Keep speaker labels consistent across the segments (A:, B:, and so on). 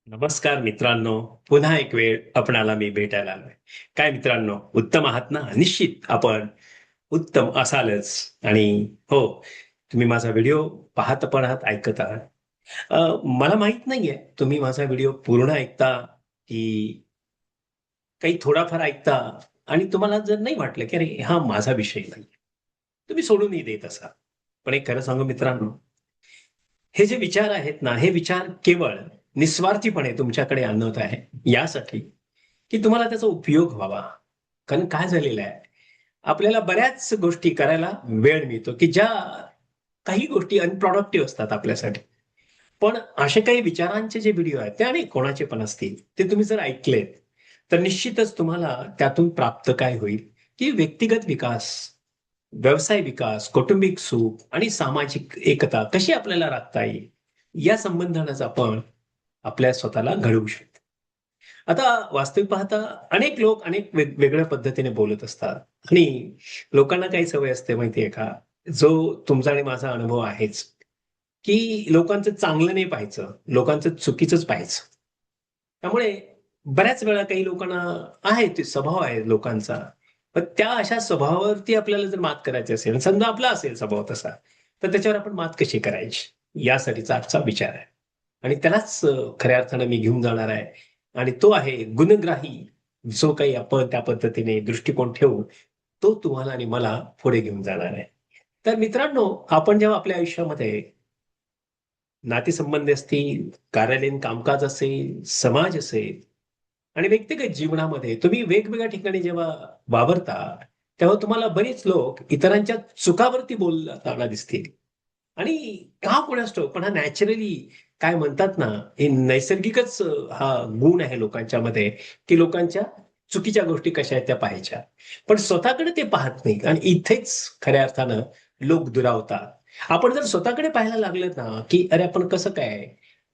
A: नमस्कार मित्रांनो. पुन्हा एक वेळ आपणाला मी भेटायला आलोय. काय मित्रांनो, उत्तम आहात ना? निश्चित आपण उत्तम असालच. आणि हो, तुम्ही माझा व्हिडिओ पाहत पण आहात, ऐकत आहात. मला माहित नाहीये तुम्ही माझा व्हिडिओ पूर्ण ऐकता की काही थोडाफार ऐकता. आणि तुम्हाला जर नाही वाटलं की अरे हा माझा विषय नाही, तुम्ही सोडूनही देत असाल. पण एक खरं सांगू मित्रांनो, हे जे विचार आहेत ना, हे विचार केवळ निस्वार्थीपणे तुमच्याकडे आणत आहे यासाठी की तुम्हाला त्याचा उपयोग व्हावा. कारण काय झालेलं आहे, आपल्याला बऱ्याच गोष्टी करायला वेळ मिळतो की ज्या काही गोष्टी अनप्रॉडक्टिव्ह असतात आपल्यासाठी. पण असे काही विचारांचे जे व्हिडिओ आहेत ते अनेक कोणाचे पण असतील, ते तुम्ही जर ऐकलेत तर निश्चितच तुम्हाला त्यातून प्राप्त काय होईल की व्यक्तिगत विकास, व्यवसाय विकास, कौटुंबिक सुख आणि सामाजिक एकता कशी आपल्याला राखता येईल, या संबंधानेच आपण आपल्या स्वतःला घडवू शकतो. आता वास्तविक पाहता अनेक लोक अनेक वेगवेगळ्या पद्धतीने बोलत असतात. आणि लोकांना काही सवय असते माहितीये का, जो तुमचा आणि माझा अनुभव आहेच, की लोकांचं चांगलं नाही पाहायचं, लोकांचं चुकीचंच पाहायचं. त्यामुळे बऱ्याच वेळा काही लोकांना आहे ते स्वभाव आहे लोकांचा. पण त्या अशा स्वभावावरती आपल्याला जर मात करायची असेल, समजा आपला असेल स्वभाव तसा, तर त्याच्यावर आपण मात कशी करायची? यासाठीचा आजचा विचार आहे. आणि त्यालाच खऱ्या अर्थानं मी घेऊन जाणार आहे. आणि तो आहे गुणग्राही. जो काही आपण त्या पद्धतीने दृष्टिकोन ठेवू, तो तुम्हाला आणि मला पुढे घेऊन जाणार आहे. तर मित्रांनो, आपण जेव्हा आपल्या आयुष्यामध्ये नातेसंबंध असतील, कार्यालयीन कामकाज असेल, समाज असेल आणि व्यक्तिगत जीवनामध्ये तुम्ही वेगवेगळ्या ठिकाणी जेव्हा वावरता, तेव्हा तुम्हाला बरेच लोक इतरांच्या चुकावरती बोलताना दिसतील. आणि का कोणास ठाऊक, पण हा नॅचरली काय म्हणतात ना, हे नैसर्गिकच हा गुण आहे लोकांच्यामध्ये, की लोकांच्या चुकीच्या गोष्टी कशा आहेत त्या पाहायच्या. पण स्वतःकडे ते पाहत नाहीत आणि इथेच खऱ्या अर्थानं लोक दुरावतात. आपण जर स्वतःकडे पाहायला लागलं ना, की अरे आपण कसं काय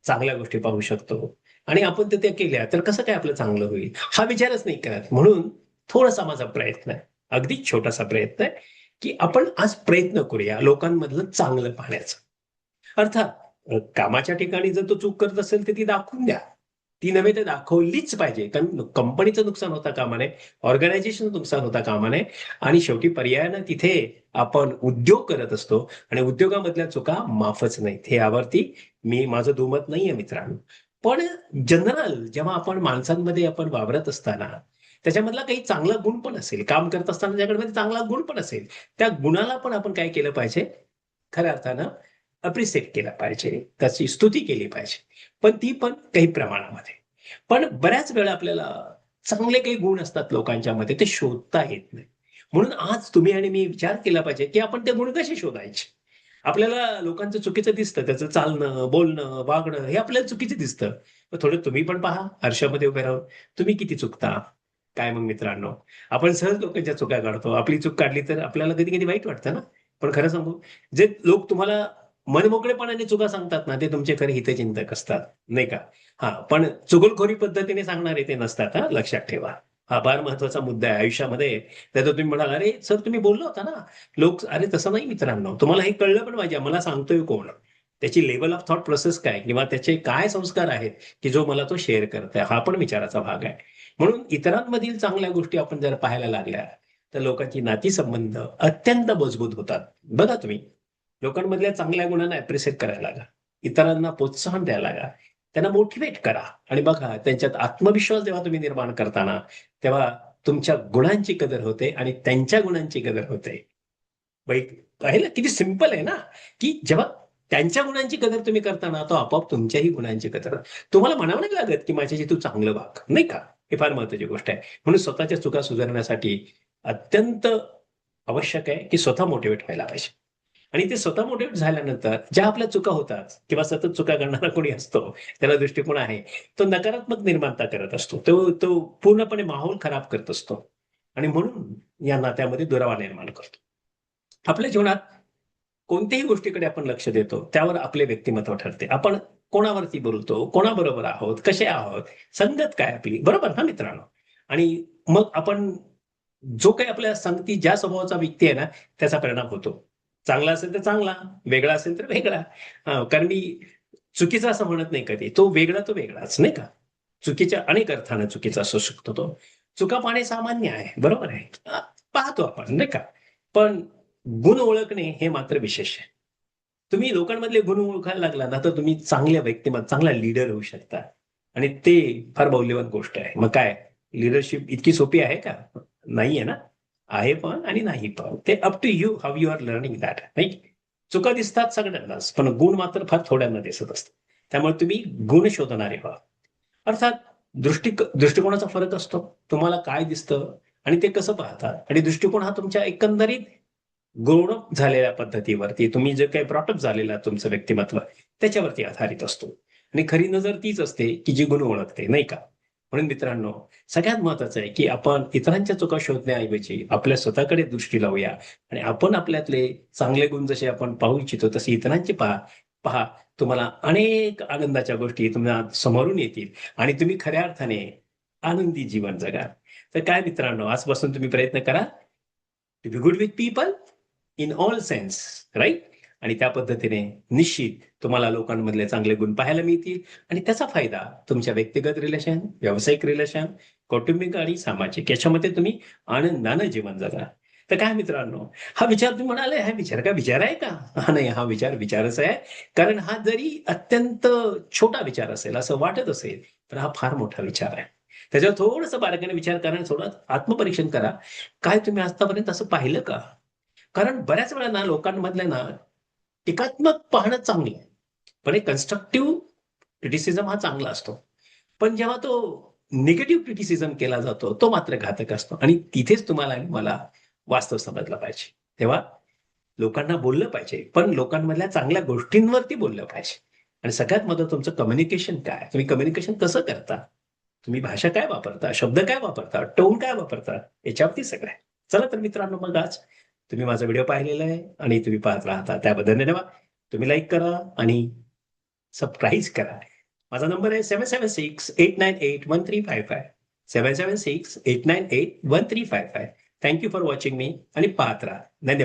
A: चांगल्या गोष्टी पाहू शकतो आणि आपण तर त्या केल्या तर कसं काय आपलं चांगलं होईल, हा विचारच नाही करत. म्हणून थोडासा माझा प्रयत्न आहे, अगदी छोटासा प्रयत्न आहे, की आपण आज प्रयत्न करूया लोकांमधलं चांगलं पाहण्याचा. अर्थात कामाच्या ठिकाणी जर तो चूक करत असेल तर ती दाखवून द्या. ती नव्हे तर दाखवलीच पाहिजे. कारण कंपनीचं नुकसान होता कामा नये, ऑर्गनायझेशनचं नुकसान होता कामा नये. आणि शेवटी पर्यायानं तिथे आपण उद्योग करत असतो आणि उद्योगामधल्या चुका माफच नाहीत. हे यावरती मी माझं दुमत नाहीये मित्रांनो. पण जनरल जेव्हा आपण माणसांमध्ये आपण वावरत असताना, त्याच्यामधला काही चांगला गुण पण असेल. काम करत असताना त्याच्याकडे चांगला गुण पण असेल. त्या गुणाला पण आपण काय केलं पाहिजे, खऱ्या अर्थानं अप्रिशिएट केला पाहिजे, त्याची स्तुती केली पाहिजे. पण ती पण काही प्रमाणामध्ये. पण बऱ्याच वेळा आपल्याला चांगले काही गुण असतात लोकांच्यामध्ये, ते शोधता येत नाही. म्हणून आज तुम्ही आणि मी विचार केला पाहिजे, की आपण ते गुण कसे शोधायचे? आपल्याला लोकांचं चुकीचं दिसतं, त्याचं चालणं, बोलणं, वागणं हे आपल्याला चुकीचं दिसतं. मग थोडं तुम्ही पण पहा आरशामध्ये उभे राहून, तुम्ही किती चुकता? काय मग मित्रांनो? आपण सहज लोकांच्या चुका काढतो. आपली चूक काढली तर आपल्याला कधी-कधी वाईट वाटतं ना? पण खरं सांगू, जे लोक तुम्हाला मनमोकळेपणाने चुका सांगतात ना, ते तुमचे खरे हितचिंतक असतात, नाही का? हां, पण चुगलखोरी पद्धतीने सांगणारे ते नसतात हां, लक्षात ठेवा. हा फार महत्वाचा मुद्दा आहे आयुष्यामध्ये. नाहीतर तुम्ही म्हणाल, "अरे सर तुम्ही बोलला होता ना." लोक अरे तसं नाही मित्रांनो. तुम्हाला हे कळलं पण पाहिजे, मला सांगतोय कोण? त्याची लेव्हल ऑफ थॉट प्रोसेस काय? किंवा त्याचे काय संस्कार आहेत, की जो मला तो शेअर करतोय? हा पण विचाराचा भाग आहे. म्हणून इतरांमधील चांगल्या गोष्टी आपण जर पाहायला लागल्या, तर लोकांची नातीसंबंध अत्यंत मजबूत होतात. बघा तुम्ही, लोकांमधल्या चांगल्या गुणांना अप्रिशिएट करायला लागा. इतरांना प्रोत्साहन द्यायला लागा. त्यांना मोटिव्हेट करा. आणि बघा त्यांच्यात आत्मविश्वास जेव्हा तुम्ही निर्माण करता ना, तेव्हा तुमच्या गुणांची कदर होते आणि त्यांच्या गुणांची कदर होते. बाई पाहिलं किती सिंपल आहे ना, की जेव्हा त्यांच्या गुणांची कदर तुम्ही करता ना, तो आपोआप तुमच्याही गुणांची कदर. तुम्हाला म्हणावं नाही लागत, की माझ्याशी तू चांगलं वाग, नाही का? हे फार महत्वाची गोष्ट आहे. म्हणून स्वतःच्या चुका सुधारण्यासाठी अत्यंत आवश्यक आहे, की स्वतः मोटिव्हेट व्हायला पाहिजे. आणि ते स्वतः मोटिव्हेट झाल्यानंतर ज्या आपल्या चुका होतात किंवा सतत चुका करणारा कोणी असतो, त्याला दृष्टिकोन आहे, तो नकारात्मक निर्माणता करत असतो. तो तो पूर्णपणे माहोल खराब करत असतो आणि म्हणून या नात्यामध्ये दुरावा निर्माण करतो. आपल्या जीवनात कोणत्याही गोष्टीकडे आपण लक्ष देतो, त्यावर आपले व्यक्तिमत्व ठरते. आपण कोणावरती बोलतो, कोणाबरोबर आहोत, कसे आहोत, संगत काय आपली, बरोबर ना मित्रांनो? आणि मग आपण जो काही आपल्या संगती ज्या स्वभावाचा व्यक्ती आहे ना, त्याचा परिणाम होतो. चांगला असेल तर चांगला, वेगळा असेल तर वेगळा. कारण मी चुकीचा असं म्हणत नाही कधी. तो वेगळा तो वेगळाच, नाही का? चुकीच्या अनेक अर्थानं चुकीचा असू शकतो तो. चुका पाहणे सामान्य आहे, बरोबर आहे. पाहतो आपण, नाही का? पण गुण ओळखणे हे मात्र विशेष आहे. तुम्ही लोकांमधले गुण ओळखायला लागला ना, तर तुम्ही चांगल्या व्यक्तिमत्व, चांगला लीडर होऊ शकता आणि ते फार मौल्यवान गोष्ट आहे. मग काय लीडरशिप इतकी सोपी आहे का? नाहीये ना. आहे पण आणि नाही पण. ते up to you how you are learning that, नाही? चुका दिसतात सगळ्यांनाच, पण गुण मात्र फार थोड्यांना दिसत असतात. त्यामुळे तुम्ही गुण शोधणारे व्हा. अर्थात दृष्टिकोनाचा फरक असतो. तुम्हाला काय दिसतं आणि ते कसं पाहता आणि दृष्टिकोन हा तुमच्या एकंदरीत ग्रोन झालेल्या पद्धतीवरती, तुम्ही जे काही ब्रॉटअप झालेलं तुमचं व्यक्तिमत्व त्याच्यावरती आधारित असतो. आणि खरी नजर तीच असते की जी गुण ओळखते, नाही का? म्हणून मित्रांनो, सगळ्यात महत्वाचं आहे की आपण इतरांच्या चुका शोधण्याऐवजी आपल्या स्वतःकडे दृष्टी लावूया आणि आपण आपल्यातले चांगले गुण जसे आपण पाहू इच्छितो तसे इतरांचे पहा. पहा, तुम्हाला अनेक आनंदाच्या गोष्टी तुम्हाला समोरून येतील आणि तुम्ही खऱ्या अर्थाने आनंदी जीवन जगा. तर काय मित्रांनो, आजपासून तुम्ही प्रयत्न करा to be good with people in all sense, right? आणि त्या पद्धतीने निश्चित तुम्हाला लोकांमधले चांगले गुण पाहायला मिळतील आणि त्याचा फायदा तुमच्या व्यक्तिगत रिलेशन, व्यावसायिक रिलेशन, कौटुंबिक आणि सामाजिक याच्यामध्ये तुम्ही आनंदानं जीवन जगा. तर काय मित्रांनो, हा विचार तुम्ही म्हणाले, हा विचार का विचार आहे का? हा नाही, हा विचार विचारच आहे. कारण हा जरी अत्यंत छोटा विचार असेल असं वाटत असेल, तर हा फार मोठा विचार आहे. त्याच्यावर थोडंसं बारकाईने विचार करा आणि थोडं आत्मपरीक्षण करा. काय तुम्ही आतापर्यंत असं पाहिलं का? कारण बऱ्याच वेळा ना लोकांमधले ना टीकात्मक पाहणं चांगलं आहे. पण एक कन्स्ट्रक्टिव्ह क्रिटिसिझम हा चांगला असतो. पण जेव्हा तो निगेटिव्ह क्रिटिसिझम केला जातो, तो मात्र घातक असतो आणि तिथेच तुम्हाला आणि मला वास्तव समजलं पाहिजे. तेव्हा लोकांना बोललं पाहिजे, पण लोकांमधल्या चांगल्या गोष्टींवरती बोललं पाहिजे. आणि सगळ्यात महत्त्वाचं तुमचं कम्युनिकेशन काय? तुम्ही कम्युनिकेशन कसं करता? तुम्ही भाषा काय वापरता? शब्द काय वापरता? टोन काय वापरता? याच्यावरती सगळं आहे. चला तर मित्रांनो, मग आज तुम्ही माझा व्हिडिओ पाहिलेला आहे आणि तुम्ही पाहत राहता त्याबद्दल धन्यवाद. तुम्ही लाईक करा आणि सबस्क्राईब करा. माझा नंबर आहे 776-898-1355. 776-898-1355. थँक यू फॉर वॉचिंग मी आणि पाहत राहा. धन्यवाद.